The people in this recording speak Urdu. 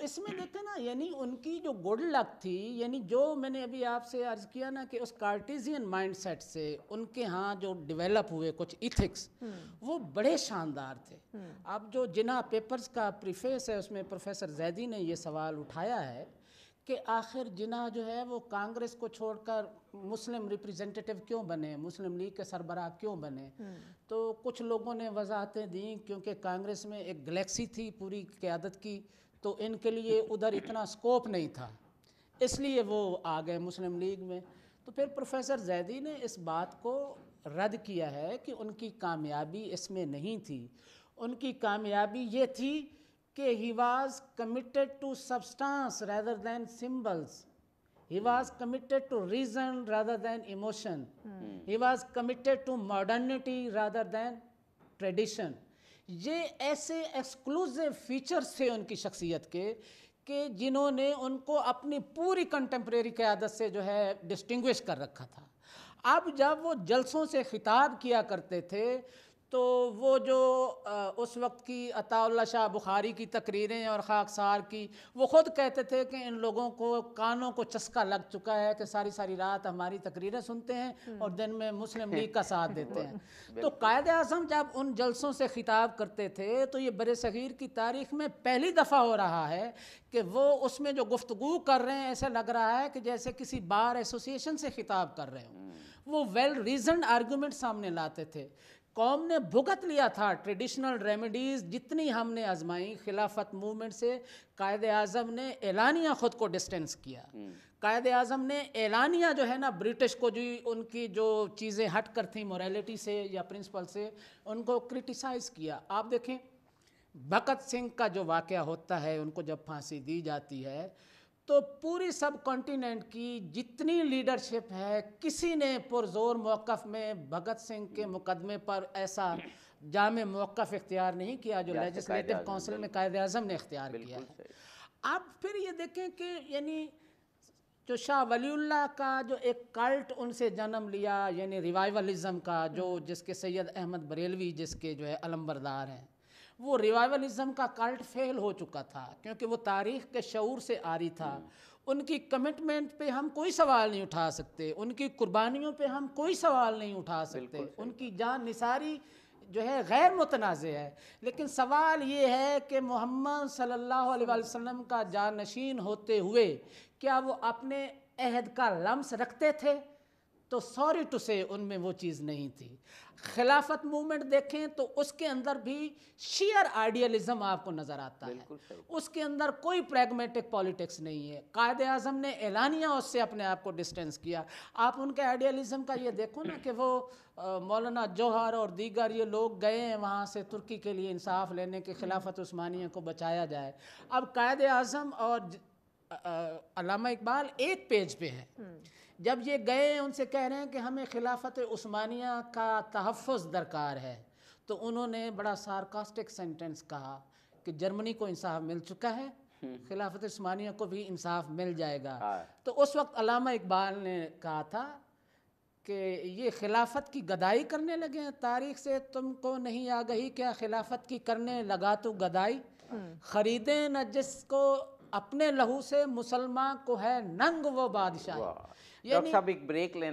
اس میں دیکھیں نا یعنی ان کی جو گڈ لک تھی، یعنی جو میں نے ابھی آپ سے عرض کیا نا کہ اس کارٹیزین مائنڈ سیٹ سے ان کے ہاں جو ڈیولپ ہوئے کچھ ایتھکس وہ بڑے شاندار تھے. اب جو جناح پیپرز کا پریفیس ہے اس میں پروفیسر زیدی نے یہ سوال اٹھایا ہے کہ آخر جناح جو ہے وہ کانگریس کو چھوڑ کر مسلم ریپریزنٹیٹو کیوں بنے، مسلم لیگ کے سربراہ کیوں بنے. تو کچھ لوگوں نے وضاحتیں دیں کیونکہ کانگریس میں ایک گلیکسی تھی پوری قیادت کی، تو ان کے لیے ادھر اتنا سکوپ نہیں تھا، اس لیے وہ آ گئے مسلم لیگ میں. تو پھر پروفیسر زیدی نے اس بات کو رد کیا ہے کہ ان کی کامیابی اس میں نہیں تھی. ان کی کامیابی یہ تھی کہ he was committed to substance rather than symbols. He was committed to reason rather than emotion. He was committed to modernity rather than tradition. یہ ایسے ایکسکلوزیو فیچرز تھے ان کی شخصیت کے کہ جنہوں نے ان کو اپنی پوری کنٹمپریری قیادت سے جو ہے ڈسٹنگوش کر رکھا تھا. اب جب وہ جلسوں سے خطاب کیا کرتے تھے تو وہ جو اس وقت کی عطا اللہ شاہ بخاری کی تقریریں اور خاکسار کی، وہ خود کہتے تھے کہ ان لوگوں کو کانوں کو چسکا لگ چکا ہے کہ ساری ساری رات ہماری تقریریں سنتے ہیں اور دن میں مسلم لیگ کا ساتھ دیتے ہیں. تو قائد اعظم جب ان جلسوں سے خطاب کرتے تھے تو یہ بر صغیر کی تاریخ میں پہلی دفعہ ہو رہا ہے کہ وہ اس میں جو گفتگو کر رہے ہیں ایسا لگ رہا ہے کہ جیسے کسی بار ایسوسیشن سے خطاب کر رہے ہوں. وہ ویل ریزنڈ آرگومنٹ سامنے لاتے تھے. قوم نے بھگت لیا تھا ٹریڈیشنل ریمیڈیز جتنی ہم نے آزمائیں خلافت موومنٹ سے. قائد اعظم نے اعلانیہ خود کو ڈسٹینس کیا. قائد اعظم نے اعلانیہ جو ہے نا برٹش کو جو ان کی جو چیزیں ہٹ کر تھیں موریلٹی سے یا پرنسپل سے ان کو کرٹیسائز کیا. آپ دیکھیں بھگت سنگھ کا جو واقعہ ہوتا ہے، ان کو جب پھانسی دی جاتی ہے تو پوری سب کانٹیننٹ کی جتنی لیڈرشپ ہے کسی نے پرزور موقف میں بھگت سنگھ کے مقدمے پر ایسا جامع موقف اختیار نہیں کیا جو لیجسلیٹو کونسل میں قائد اعظم نے اختیار کیا ہے. اب پھر یہ دیکھیں کہ یعنی جو شاہ ولی اللہ کا جو ایک کلٹ ان سے جنم لیا، یعنی ریوائولزم کا، جو جس کے سید احمد بریلوی جس کے جو ہے علمبردار ہیں، وہ ریوائولزم کا کلٹ فیل ہو چکا تھا کیونکہ وہ تاریخ کے شعور سے عاری تھا. ان کی کمٹمنٹ پہ ہم کوئی سوال نہیں اٹھا سکتے، ان کی قربانیوں پہ ہم کوئی سوال نہیں اٹھا سکتے، ان کی جان نثاری جو ہے غیر متنازع ہے. لیکن سوال یہ ہے کہ محمد صلی اللہ علیہ وسلم کا جانشین ہوتے ہوئے کیا وہ اپنے عہد کا لمس رکھتے تھے؟ تو سوری ٹو سے ان میں وہ چیز نہیں تھی. خلافت موومنٹ دیکھیں تو اس کے اندر بھی شیئر آئیڈیالزم آپ کو نظر آتا ہے، اس کے اندر کوئی پریگمیٹک پالیٹکس نہیں ہے. قائد اعظم نے اعلانیہ اس سے اپنے آپ کو ڈسٹینس کیا. آپ ان کے آئیڈیالزم کا یہ دیکھو نا کہ وہ مولانا جوہر اور دیگر یہ لوگ گئے ہیں وہاں سے ترکی کے لیے انصاف لینے کے خلافت عثمانیہ کو بچایا جائے. اب قائد اعظم اور علامہ اقبال ایک پیج پہ ہیں. جب یہ گئے ان سے کہہ رہے ہیں کہ ہمیں خلافت عثمانیہ کا تحفظ درکار ہے، تو انہوں نے بڑا سارکاسٹک سینٹنس کہا کہ جرمنی کو انصاف مل چکا ہے، خلافت عثمانیہ کو بھی انصاف مل جائے گا. تو اس وقت علامہ اقبال نے کہا تھا کہ یہ خلافت کی گدائی کرنے لگے ہیں. تاریخ سے تم کو نہیں آگہی کیا خلافت کی کرنے لگا تو گدائی، خریدیں نہ جس کو اپنے لہو سے مسلمان کو ہے ننگ وہ بادشاہ. ڈاکٹر صاحب ایک بریک لینا